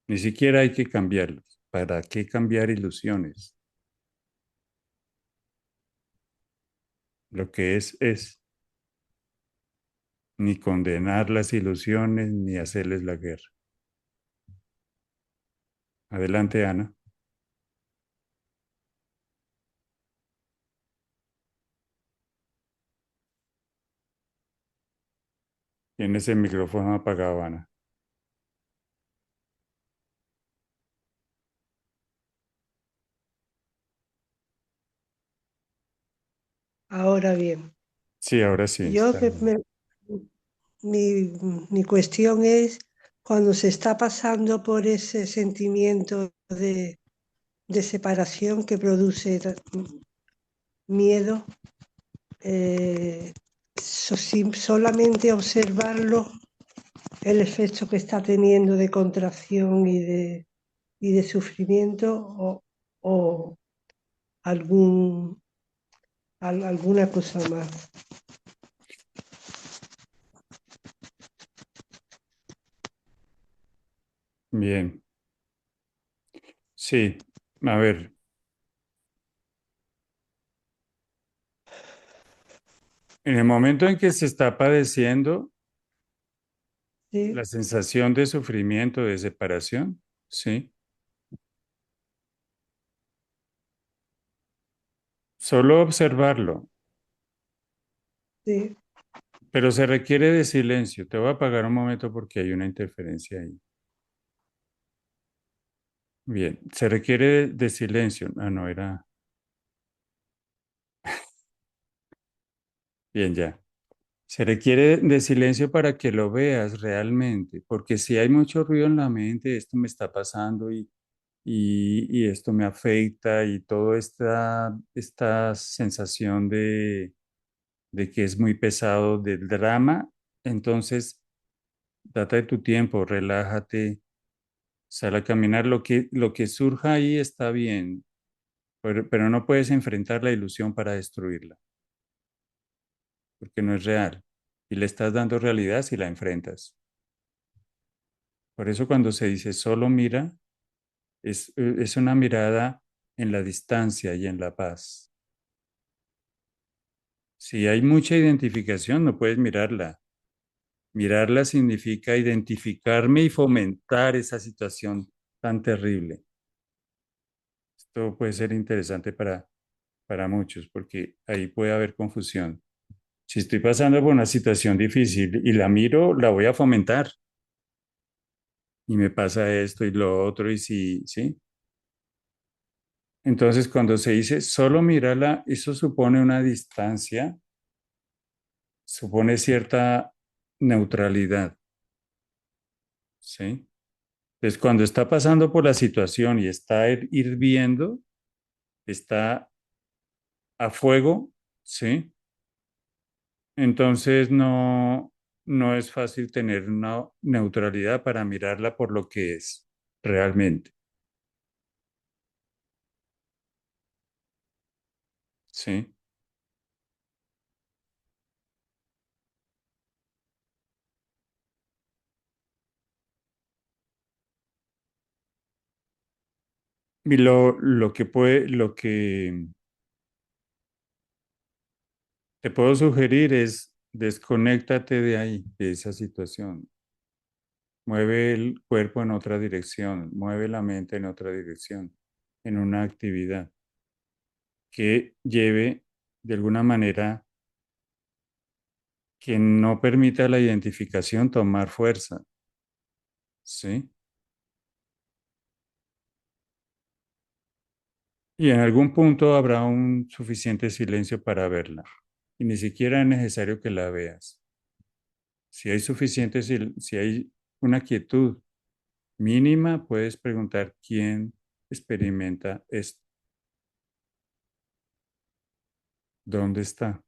Ni siquiera hay que cambiarlos. ¿Para qué cambiar ilusiones? Lo que es. Ni condenar las ilusiones, ni hacerles la guerra. Adelante, Ana. Tienes el micrófono apagado, Ana. Ahora bien, Sí, ahora sí. yo Está me- bien. me- mi, mi cuestión es cuando se está pasando por ese sentimiento de separación que produce miedo, solamente observarlo el efecto que está teniendo de contracción y de sufrimiento o algún, alguna cosa más. Bien, sí, a ver, en el momento en que se está padeciendo ¿Sí? la sensación de sufrimiento, de separación, sí, solo observarlo, Sí. pero se requiere de silencio. Te voy a apagar un momento porque hay una interferencia ahí. Bien, se requiere de silencio. Ah, no, era... Bien, ya. Se requiere de silencio para que lo veas realmente, porque si hay mucho ruido en la mente, esto me está pasando y esto me afecta y toda esta sensación de que es muy pesado del drama, entonces date de tu tiempo, relájate, sal a caminar, lo que surja ahí está bien, pero no puedes enfrentar la ilusión para destruirla, porque no es real y le estás dando realidad si la enfrentas. Por eso cuando se dice solo mira, es una mirada en la distancia y en la paz. Si hay mucha identificación, no puedes mirarla. Mirarla significa identificarme y fomentar esa situación tan terrible. Esto puede ser interesante para muchos porque ahí puede haber confusión. Si estoy pasando por una situación difícil y la miro, la voy a fomentar. Y me pasa esto y lo otro y sí, ¿sí? Entonces, cuando se dice solo mírala, eso supone una distancia, supone cierta neutralidad, ¿sí? Entonces, cuando está pasando por la situación y está hirviendo, está a fuego, ¿sí? Entonces, no es fácil tener una neutralidad para mirarla por lo que es realmente, ¿sí? Y lo que te puedo sugerir es desconéctate de ahí, de esa situación. Mueve el cuerpo en otra dirección, mueve la mente en otra dirección, en una actividad que lleve de alguna manera que no permita la identificación tomar fuerza, ¿sí? Y en algún punto habrá un suficiente silencio para verla. Y ni siquiera es necesario que la veas. Si hay si hay una quietud mínima, puedes preguntar quién experimenta esto, dónde está.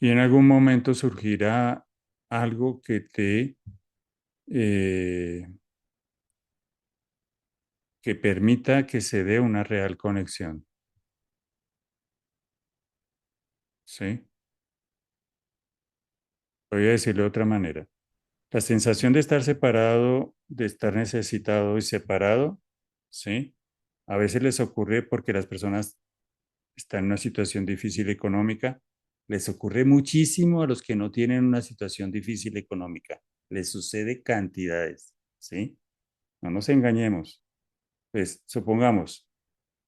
Y en algún momento surgirá algo eh, que permita que se dé una real conexión, ¿sí? Voy a decirlo de otra manera. La sensación de estar separado, de estar necesitado y separado, ¿sí? A veces les ocurre porque las personas están en una situación difícil económica. Les ocurre muchísimo a los que no tienen una situación difícil económica. Les sucede cantidades, ¿sí? No nos engañemos. Pues supongamos,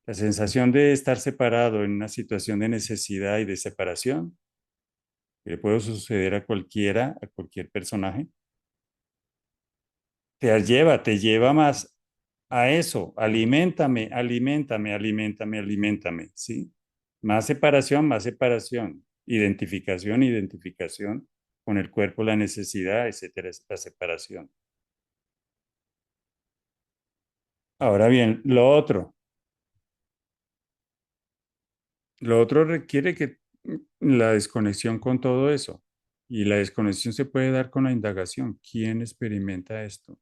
la sensación de estar separado en una situación de necesidad y de separación, que le puede suceder a cualquiera, a cualquier personaje, te lleva más a eso, aliméntame, ¿sí? Más separación, identificación. con el cuerpo, la necesidad, etcétera, es la separación. Ahora bien, lo otro requiere que la desconexión con todo eso. Y la desconexión se puede dar con la indagación. ¿Quién experimenta esto?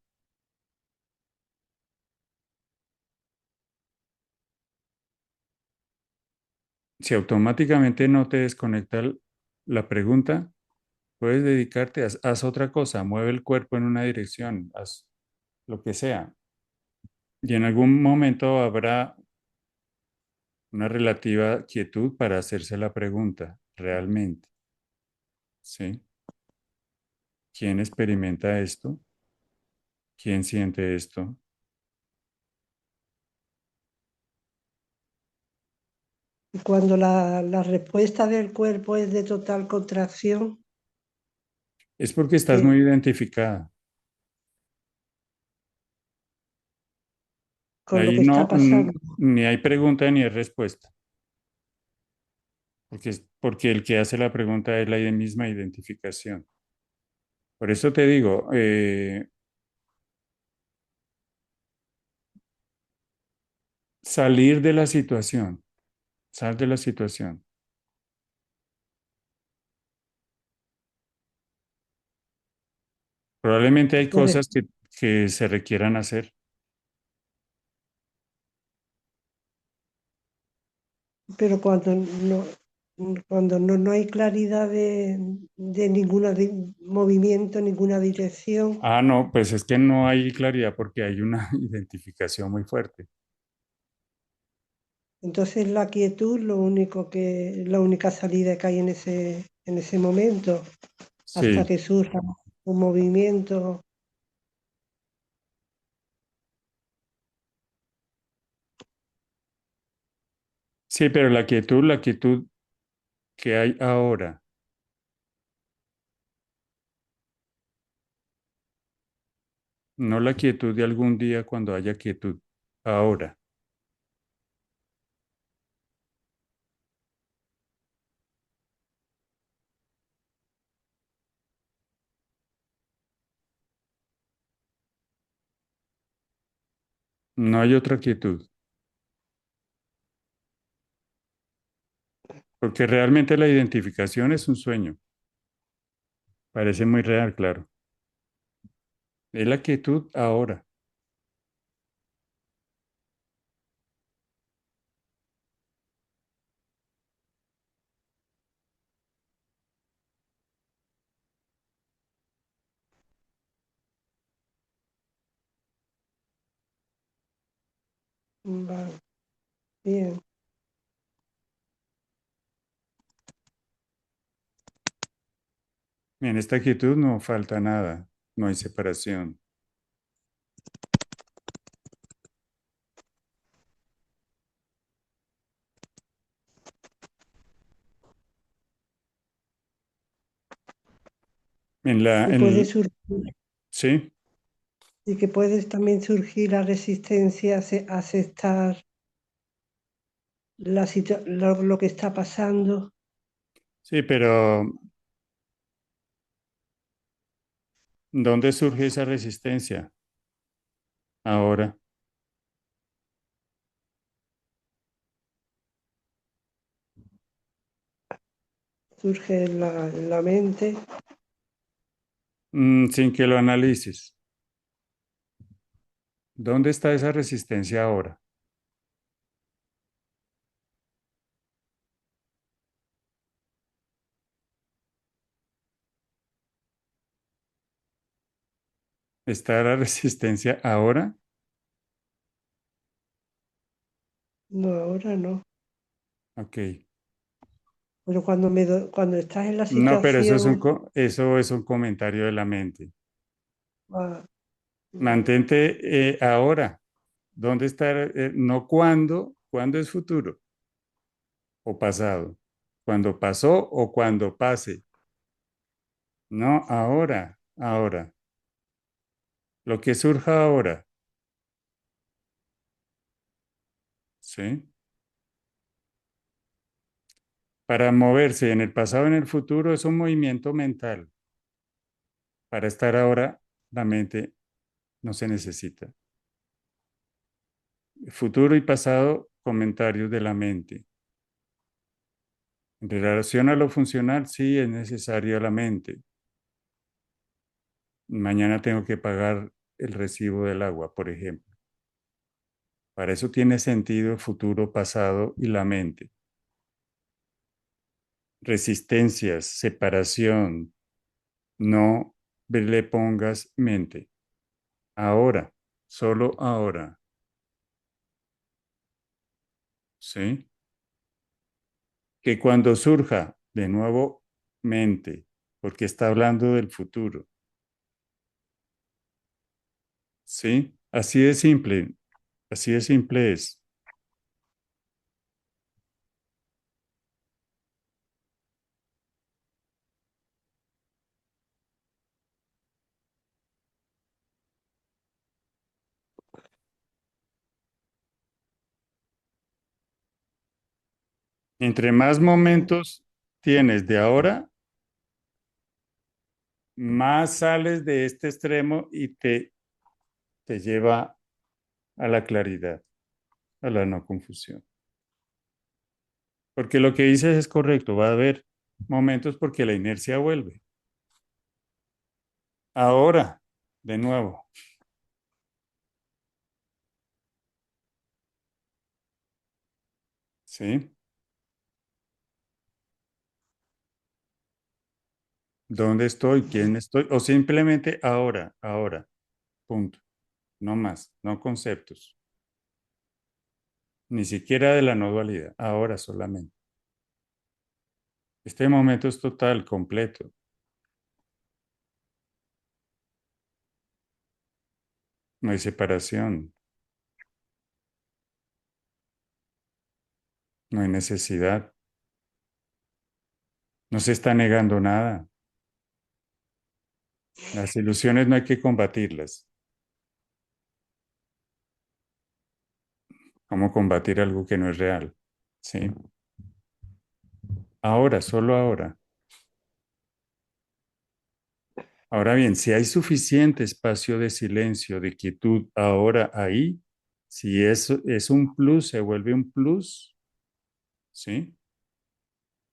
Si automáticamente no te desconecta la pregunta, puedes dedicarte, haz otra cosa, mueve el cuerpo en una dirección, haz lo que sea. Y en algún momento habrá una relativa quietud para hacerse la pregunta, realmente, ¿sí? ¿Quién experimenta esto? ¿Quién siente esto? Y cuando la respuesta del cuerpo es de total contracción, Es porque estás que muy identificada. con lo Ahí que está no, pasando. ni hay pregunta ni hay respuesta, porque el que hace la pregunta es la misma identificación. Por eso te digo, salir de la situación, sal de la situación. Probablemente hay Por cosas que se requieran hacer. Pero cuando no hay claridad de ningún movimiento, ninguna dirección, Ah, no, pues es que no hay claridad porque hay una identificación muy fuerte. entonces la quietud, la única salida que hay en ese momento, hasta Sí, que surja un movimiento. sí, pero la quietud que hay ahora, no la quietud de algún día cuando haya quietud, ahora. No hay otra quietud, porque realmente la identificación es un sueño. Parece muy real, claro. Es la quietud ahora. Vale, bien. En esta quietud no falta nada, no hay separación. En la, Y puede en, surgir, sí, y que puede también surgir la resistencia a aceptar lo que está pasando. sí, pero ¿dónde surge esa resistencia? Ahora. Surge en la mente. Sin que lo analices. ¿Dónde está esa resistencia ahora? ¿Está la resistencia ahora? No, ahora no. Ok. Pero cuando estás en la No, pero situación, eso es un comentario de la mente. ah, Mantente ahora. ¿Dónde está? No cuándo. ¿Cuándo es futuro o pasado? ¿Cuándo pasó o cuando pase? No, ahora, ahora. Lo que surja ahora. ¿Sí? Para moverse en el pasado o en el futuro es un movimiento mental. Para estar ahora, la mente no se necesita. Futuro y pasado, comentarios de la mente. En relación a lo funcional, sí es necesaria la mente. Mañana tengo que pagar el recibo del agua, por ejemplo. Para eso tiene sentido el futuro, pasado y la mente. Resistencias, separación, no le pongas mente. Ahora, solo ahora. ¿Sí? Que cuando surja de nuevo mente, porque está hablando del futuro. ¿Sí? Así de simple es. Entre más momentos tienes de ahora, más sales de este extremo y te lleva a la claridad, a la no confusión. Porque lo que dices es correcto, va a haber momentos porque la inercia vuelve. Ahora, de nuevo. ¿Sí? ¿Dónde estoy? ¿Quién estoy? O simplemente ahora, ahora. Punto. No más, no conceptos. Ni siquiera de la no dualidad. Ahora solamente. Este momento es total, completo. No hay separación. No hay necesidad. No se está negando nada. Las ilusiones no hay que combatirlas. ¿Cómo combatir algo que no es real? ¿Sí? Ahora, solo ahora. Ahora bien, si hay suficiente espacio de silencio, de quietud, ahora ahí, si eso es un plus, se vuelve un plus, ¿sí?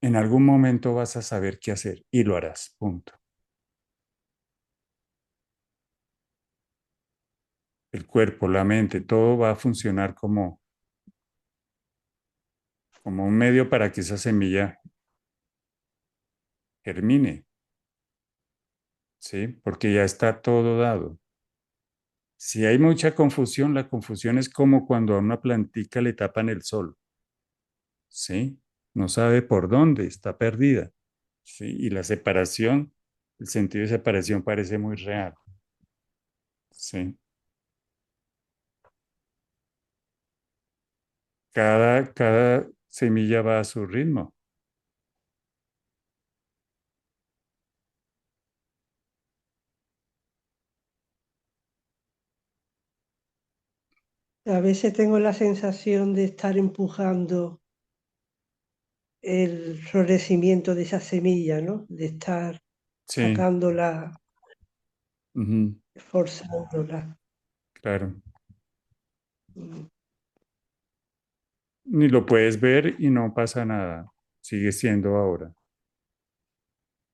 En algún momento vas a saber qué hacer y lo harás, punto. El cuerpo, la mente, todo va a funcionar como un medio para que esa semilla germine, ¿sí? Porque ya está todo dado. Si hay mucha confusión, la confusión es como cuando a una plantica le tapan el sol, ¿sí? No sabe por dónde, está perdida, ¿sí? Y la separación, el sentido de separación parece muy real, ¿sí? Cada semilla va a su ritmo. A veces tengo la sensación de estar empujando el florecimiento de esa semilla, ¿no? De estar Sí, sacándola, ujú, forzándola. claro. Mm. Ni lo puedes ver y no pasa nada. Sigue siendo ahora.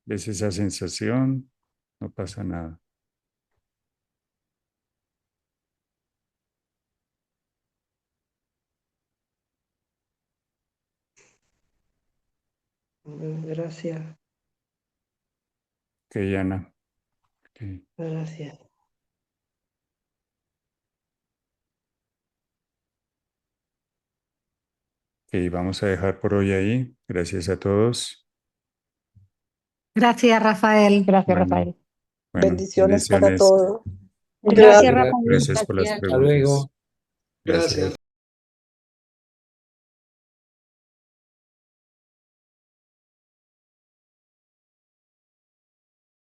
¿Ves esa sensación? No pasa nada. Gracias, Ok, Ana. Ok. gracias. Ok, vamos a dejar por hoy ahí. Gracias a todos. Gracias, Rafael. Gracias, Bueno, Rafael. Bendiciones para bendiciones. todos. Gracias, Gracias. Rafael. Gracias por las Gracias. preguntas. Gracias. Gracias.